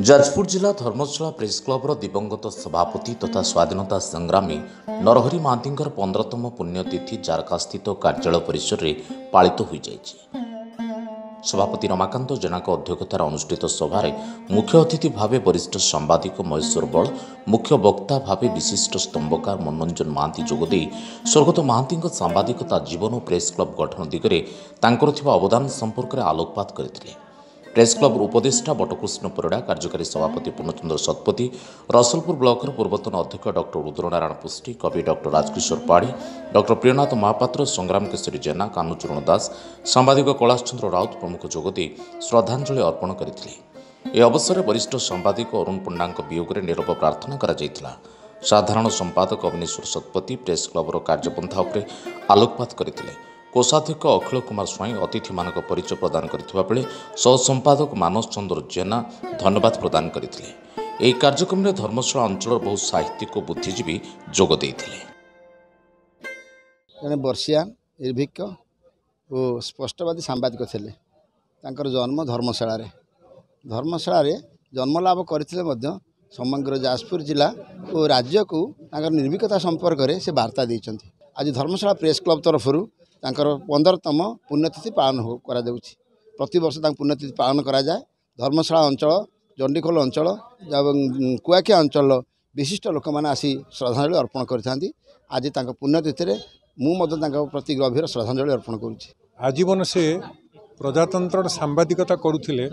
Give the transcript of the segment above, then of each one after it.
ଯାଜପୁର ଜିଲ୍ଲା ଧର୍ମଶାଳା ପ୍ରେସ୍ କ୍ଲବର ଦିବଂଗତ ସଭାପତି ତଥା ସ୍ୱାଧୀନତା ସଂଗ୍ରାମୀ ନରହରି ମହାନ୍ତିଙ୍କର 15ତମ ପୁଣ୍ୟତିଥି ଜାରକାସ୍ଥିତ କାର୍ଯ୍ୟାଳୟ ପରିସରରେ ପାଳିତ ହୋଇଯାଇଛି। ସଭାପତି ରମାକାନ୍ତ ଜେନାଙ୍କ ଅଧ୍ୟକ୍ଷତାରେ ଅନୁଷ୍ଠିତ ସଭାରେ ମୁଖ୍ୟ ଅତିଥି ଭାବେ ବରିଷ୍ଠ ସାମ୍ବାଦିକ ମହେଶ୍ୱର ବଳ, ମୁଖ୍ୟ ବକ୍ତା ଭାବେ ବିଶିଷ୍ଟ ସ୍ତମ୍ଭକାର ମନୋରଞ୍ଜନ ମହାନ୍ତି ଯୋଗଦେଇ ସ୍ୱର୍ଗତ ମହାନ୍ତିଙ୍କ ସାମ୍ବାଦିକତା ଜୀବନ ଓ ପ୍ରେସ୍ କ୍ଲବ ଗଠନ ଦିଗରେ ତାଙ୍କର ଥିବା ଅବଦାନ ସମ୍ପର୍କରେ ଆଲୋକପାତ କରିଥିଲେ। ପ୍ରେସ୍ କ୍ଲବର ଉପଦେଷ୍ଟା ବଟକୃଷ୍ଣ ପରିଡ଼ା, କାର୍ଯ୍ୟକାରୀ ସଭାପତି ପୂର୍ଣ୍ଣଚନ୍ଦ୍ର ଶତପଥୀ, ରସଲପୁର ବ୍ଲକର ପୂର୍ବତନ ଅଧ୍ୟକ୍ଷ ଡକ୍ଟର ରୁଦ୍ରନାରାୟଣ ପୁଷ୍ଟି, କବି ଡକ୍ଟର ରାଜକିଶୋର ପାଢ଼ୀ, ଡକ୍ଟର ପ୍ରିୟନାଥ ମହାପାତ୍ର, ସଂଗ୍ରାମ କେଶରୀ ଜେନା, କାହ୍ନୁଚରଣ ଦାସ, ସାମ୍ବାଦିକ କୈଳାସ ଚନ୍ଦ୍ର ରାଉତ ପ୍ରମୁଖ ଯୋଗଦେଇ ଶ୍ରଦ୍ଧାଞ୍ଜଳି ଅର୍ପଣ କରିଥିଲେ। ଏହି ଅବସରରେ ବରିଷ୍ଠ ସାମ୍ବାଦିକ ଅରୁଣ ପଣ୍ଡାଙ୍କ ବିୟୋଗରେ ନିରବ ପ୍ରାର୍ଥନା କରାଯାଇଥିଲା। ସାଧାରଣ ସମ୍ପାଦକ ଅବିନେଶ୍ୱର ଶତପଥୀ ପ୍ରେସ୍ କ୍ଲବର କାର୍ଯ୍ୟପନ୍ଥା ଉପରେ ଆଲୋକପାତ କରିଥିଲେ। କୋଷାଧ୍ୟକ୍ଷ ଅଖିଳ କୁମାର ସ୍ୱାଇଁ ଅତିଥିମାନଙ୍କ ପରିଚୟ ପ୍ରଦାନ କରିଥିବା ବେଳେ ସହ ସମ୍ପାଦକ ମାନସ ଚନ୍ଦ୍ର ଜେନା ଧନ୍ୟବାଦ ପ୍ରଦାନ କରିଥିଲେ। ଏହି କାର୍ଯ୍ୟକ୍ରମରେ ଧର୍ମଶାଳା ଅଞ୍ଚଳର ବହୁ ସାହିତ୍ୟିକ ଓ ବୁଦ୍ଧିଜୀବୀ ଯୋଗ ଦେଇଥିଲେ। ଜଣେ ବର୍ଷିଆ ନିର୍ଭୀକ ଓ ସ୍ପଷ୍ଟବାଦୀ ସାମ୍ବାଦିକ ଥିଲେ। ତାଙ୍କର ଜନ୍ମ ଧର୍ମଶାଳାରେ ଜନ୍ମଲାଭ କରିଥିଲେ ମଧ୍ୟ ସମଗ୍ର ଯାଜପୁର ଜିଲ୍ଲା ଓ ରାଜ୍ୟକୁ ତାଙ୍କର ନିର୍ଭୀକତା ସମ୍ପର୍କରେ ସେ ବାର୍ତ୍ତା ଦେଇଛନ୍ତି। ଆଜି ଧର୍ମଶାଳା ପ୍ରେସ୍ କ୍ଲବ ତରଫରୁ ତାଙ୍କର 15ତମ ପୁଣ୍ୟତିଥି ପାଳନ କରାଯାଉଛି। ପ୍ରତିବର୍ଷ ତାଙ୍କ ପୁଣ୍ୟତିଥି ପାଳନ କରାଯାଏ। ଧର୍ମଶାଳା ଅଞ୍ଚଳ, ଚଣ୍ଡିଖୋଲ ଅଞ୍ଚଳ ଏବଂ କୁଆଖିଆ ଅଞ୍ଚଳର ବିଶିଷ୍ଟ ଲୋକମାନେ ଆସି ଶ୍ରଦ୍ଧାଞ୍ଜଳି ଅର୍ପଣ କରିଥାନ୍ତି। ଆଜି ତାଙ୍କ ପୁଣ୍ୟତିଥିରେ ମୁଁ ମଧ୍ୟ ତାଙ୍କ ପ୍ରତି ଗଭୀର ଶ୍ରଦ୍ଧାଞ୍ଜଳି ଅର୍ପଣ କରୁଛି। ଆଜୀବନ ସେ ପ୍ରଜାତନ୍ତ୍ରର ସାମ୍ବାଦିକତା କରୁଥିଲେ।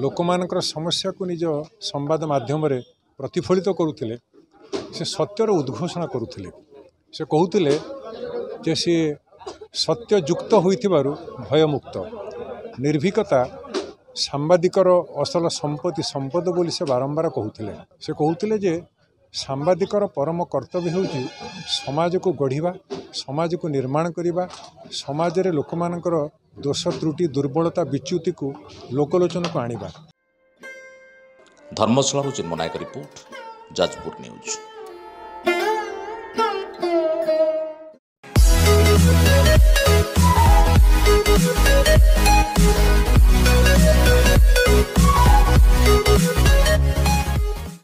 ଲୋକମାନଙ୍କର ସମସ୍ୟାକୁ ନିଜ ସମ୍ବାଦ ମାଧ୍ୟମରେ ପ୍ରତିଫଳିତ କରୁଥିଲେ। ସେ ସତ୍ୟର ଉଦ୍ଘୋଷଣା କରୁଥିଲେ। ସେ କହୁଥିଲେ ଯେ ସେ ସତ୍ୟଯୁକ୍ତ ହୋଇଥିବାରୁ ଭୟମୁକ୍ତ। ନିର୍ଭୀକତା ସାମ୍ବାଦିକର ଅସଲ ସମ୍ପଦ ବୋଲି ସେ ବାରମ୍ବାର କହୁଥିଲେ। ସେ କହୁଥିଲେ ଯେ ସାମ୍ବାଦିକର ପରମ କର୍ତ୍ତବ୍ୟ ହେଉଛି ସମାଜକୁ ଗଢ଼ିବା, ସମାଜକୁ ନିର୍ମାଣ କରିବା, ସମାଜରେ ଲୋକମାନଙ୍କର ଦୋଷ ତ୍ରୁଟି ଦୁର୍ବଳତା ବିଚ୍ୟୁତିକୁ ଲୋକଲୋଚନକୁ ଆଣିବା। ଧର୍ମଶାଳାରୁ ଚିନ୍ମୟ ନାୟକ ରିପୋର୍ଟ, ଯାଜପୁର ନ୍ୟୁଜ୍।